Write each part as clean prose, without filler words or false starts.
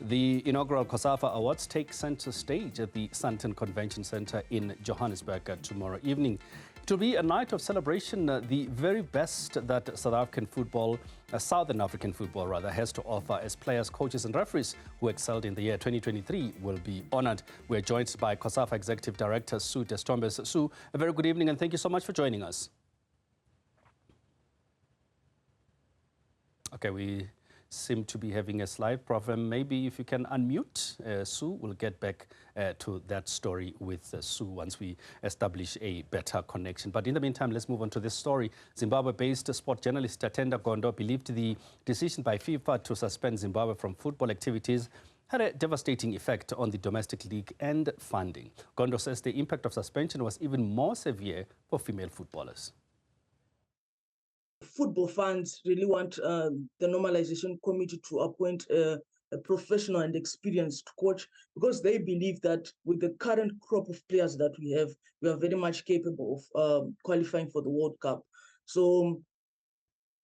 The inaugural Cosafa Awards take center stage at the Sandton Convention Centre in Johannesburg tomorrow evening. It will be a night of celebration, the very best that Southern African football rather, has to offer, as players, coaches and referees who excelled in the year 2023 will be honoured. We're joined by Cosafa Executive Director Sue Destombes. Sue, a very good evening and thank you so much for joining us. Okay, we seem to be having a slight problem. Maybe if you can unmute, Sue, we'll get back to that story with Sue once we establish a better connection. But in the meantime, let's move on to this story. Zimbabwe-based sport journalist Tenda Gondo believed the decision by FIFA to suspend Zimbabwe from football activities had a devastating effect on the domestic league and funding. Gondo says the impact of suspension was even more severe for female footballers. Football fans really want the normalization committee to appoint a professional and experienced coach, because they believe that with the current crop of players that we are very much capable of qualifying for the World Cup. So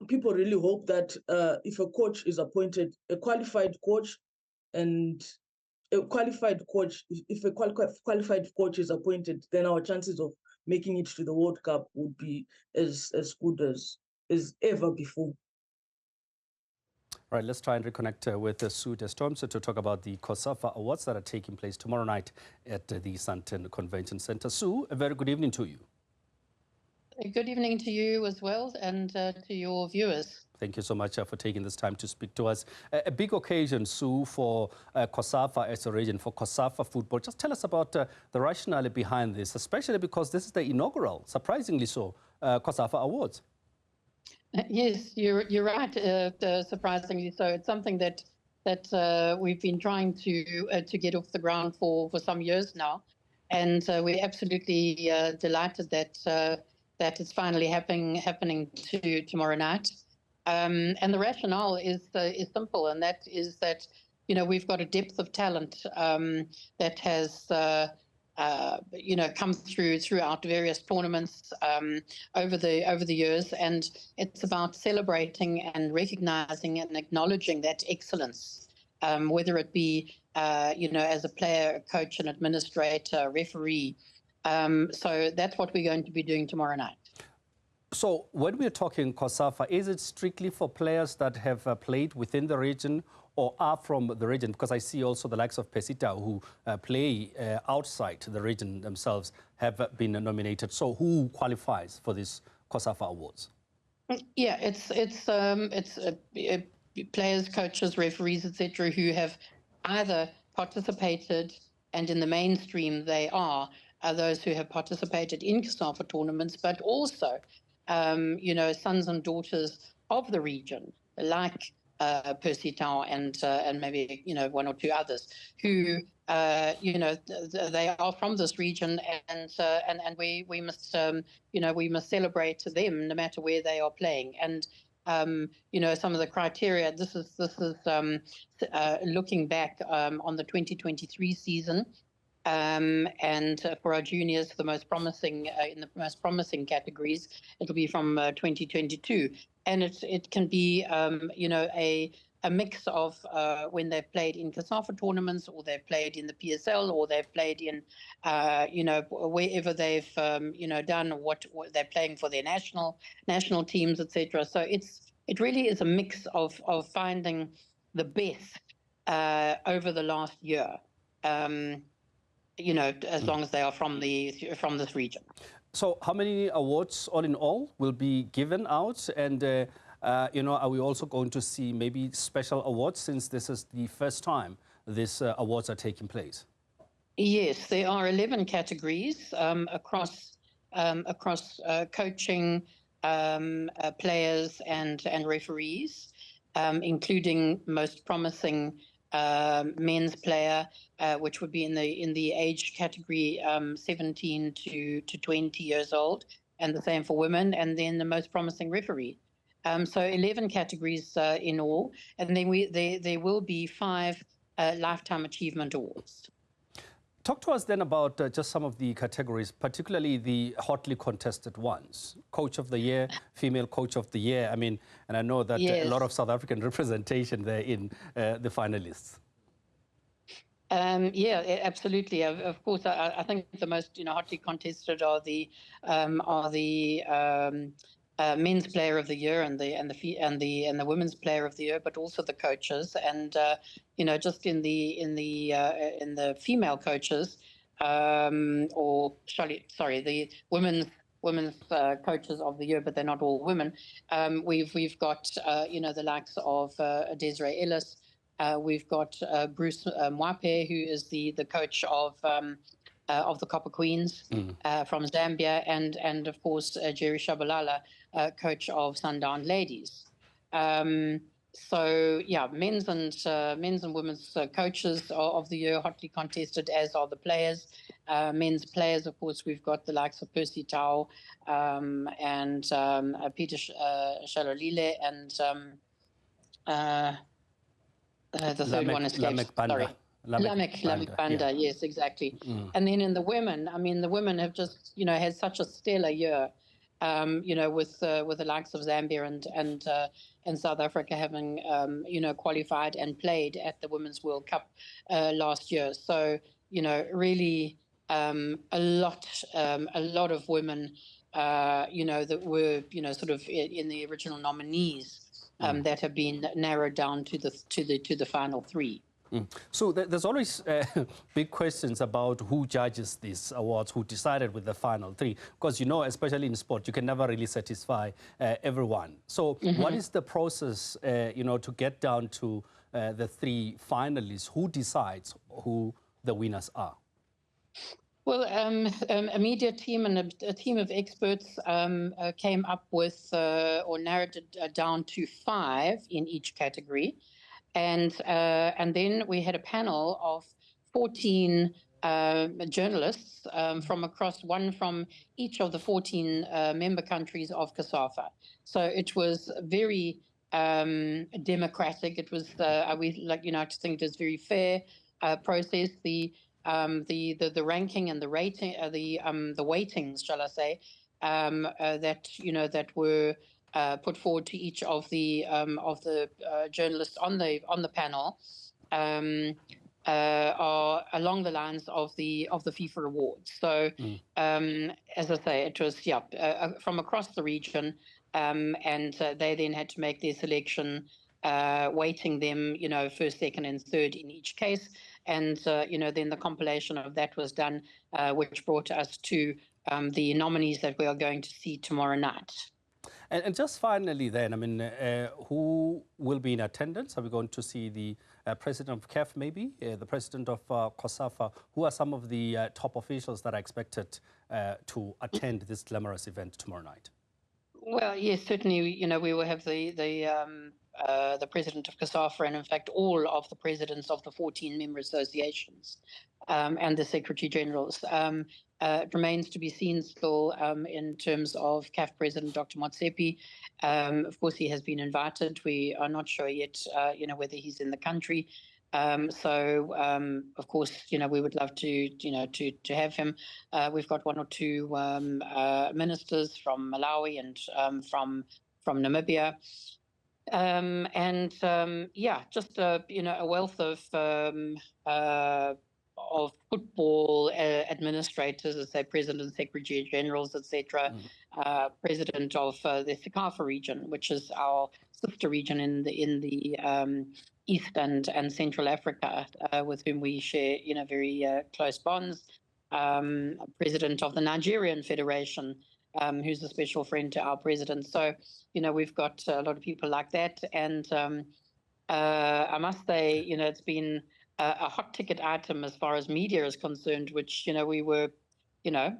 people really hope that if a coach is appointed, a qualified coach, and a qualified coach, if a qualified coach is appointed, then our chances of making it to the World Cup would be as good as ever before. Right, let's try and reconnect with Sue Destombes to talk about the Cosafa Awards that are taking place tomorrow night at the Sandton Convention Centre. Sue, a very good evening to you. Good evening to you as well, and to your viewers. Thank you so much for taking this time to speak to us. A big occasion, Sue, for Cosafa as a region, for Cosafa football. Just tell us about the rationale behind this, especially because this is the inaugural, surprisingly so, Cosafa Awards. Yes, you're right. Surprisingly so, it's something that we've been trying to get off the ground for some years now, and we're absolutely delighted that it's finally happening tomorrow night. And the rationale is simple, and that is that we've got a depth of talent that has come throughout various tournaments over the years, and it's about celebrating and recognizing and acknowledging that excellence, whether it be as a player, a coach, an administrator, referee. So that's what we're going to be doing tomorrow night. So when we're talking Cosafa, is it strictly for players that have played within the region or are from the region? Because I see also the likes of Pesita who play outside the region themselves have been nominated. So who qualifies for this Cosafa Awards? Yeah, it's players, coaches, referees, etc., who have either participated, and in the mainstream they are those who have participated in Cosafa tournaments, but also sons and daughters of the region, like Pesita and maybe one or two others who they are from this region, and we must we must celebrate them no matter where they are playing. And some of the criteria. This is looking back on the 2023 season. And for our juniors, the most promising in the most promising categories, it'll be from 2022, and it can be a mix of when they've played in Cosafa tournaments, or they've played in the PSL, or they've played in wherever they've done what they're playing for their national teams, etc. So it really is a mix of finding the best over the last year. As long as they are from this region. So how many awards all in all will be given out? And, are we also going to see maybe special awards, since this is the first time these awards are taking place? Yes, there are 11 categories across coaching, players and referees, including most promising men's player, which would be in the age category 17 to 20 years old, and the same for women, and then the most promising referee. So 11 categories in all, and then there will be 5 lifetime achievement awards. Talk to us then about just some of the categories, particularly the hotly contested ones. Coach of the Year, Female Coach of the Year. I mean, and I know that a lot of South African representation there in the finalists. Yeah, absolutely. Of course, I think the most hotly contested are the men's player of the year and the women's player of the year, but also the coaches and just in the female coaches, or sorry, the women's coaches of the year, but they're not all women. We've got the likes of Desiree Ellis. We've got Bruce Mwape, who is the coach of the Copper Queens from Zambia, and of course Jerry Shabalala, coach of Sundown Ladies. So yeah, men's and women's coaches of the year hotly contested, as are the players. Men's players, of course, we've got the likes of Percy Tau and Peter Shalolile and the third one escapes. Sorry. Lamek Banda, yeah. Yes, exactly. And then in the women, I mean, the women have just, had such a stellar year, with the likes of Zambia and South Africa having, qualified and played at the Women's World Cup last year. So, really a lot of women, that were, sort of in the original nominees. That have been narrowed down to the final three. So there's always big questions about who judges these awards, who decided with the final three, because especially in sport, you can never really satisfy everyone. So what is the process, to get down to the three finalists? Who decides who the winners are? Well, a media team and a team of experts came up with or narrowed it down to 5 in each category. And then we had a panel of 14 journalists from each of the 14 member countries of Cosafa. So it was very democratic. It was we like to think it was very fair process. The ranking and the rating, the weightings, shall I say, that were put forward to each of the journalists on the panel are along the lines of the FIFA awards. So as I say, it was from across the region, and they then had to make their selection, weighting them, first, second, and third in each case. And, then the compilation of that was done, which brought us to the nominees that we are going to see tomorrow night. And just finally then, I mean, who will be in attendance? Are we going to see the president of CAF maybe, the president of Cosafa? Who are some of the top officials that are expected to attend this glamorous event tomorrow night? Well, yes, certainly, we will have the president of Cosafa and, in fact, all of the presidents of the 14 member associations and the secretary generals. It remains to be seen still in terms of CAF President Dr. Motsepe. Of course, he has been invited. We are not sure yet, whether he's in the country. So, of course, we would love to have him. We've got 1 or 2 ministers from Malawi and from Namibia. Just a wealth of football administrators, as say presidents, secretary generals, etc. President of the Cosafa region, which is our sister region in the East and Central Africa, with whom we share very close bonds. President of the Nigerian Federation, who's a special friend to our president. So, we've got a lot of people like that. And I must say, it's been a hot ticket item as far as media is concerned, which, we were,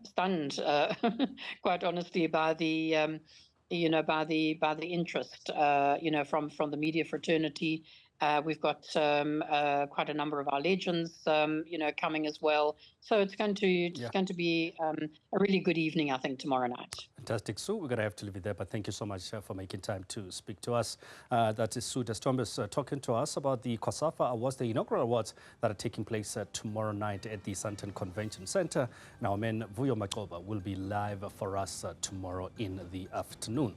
stunned, quite honestly, by the, by the interest, from the media fraternity. We've got quite a number of our legends, coming as well. So it's going to be a really good evening, I think, tomorrow night. Fantastic, Sue. We're going to have to leave it there, but thank you so much for making time to speak to us. That is Sue Destombes talking to us about the Cosafa Awards, the inaugural awards that are taking place tomorrow night at the Sandton Convention Centre. Now, Vuyo Makoba will be live for us tomorrow in the afternoon.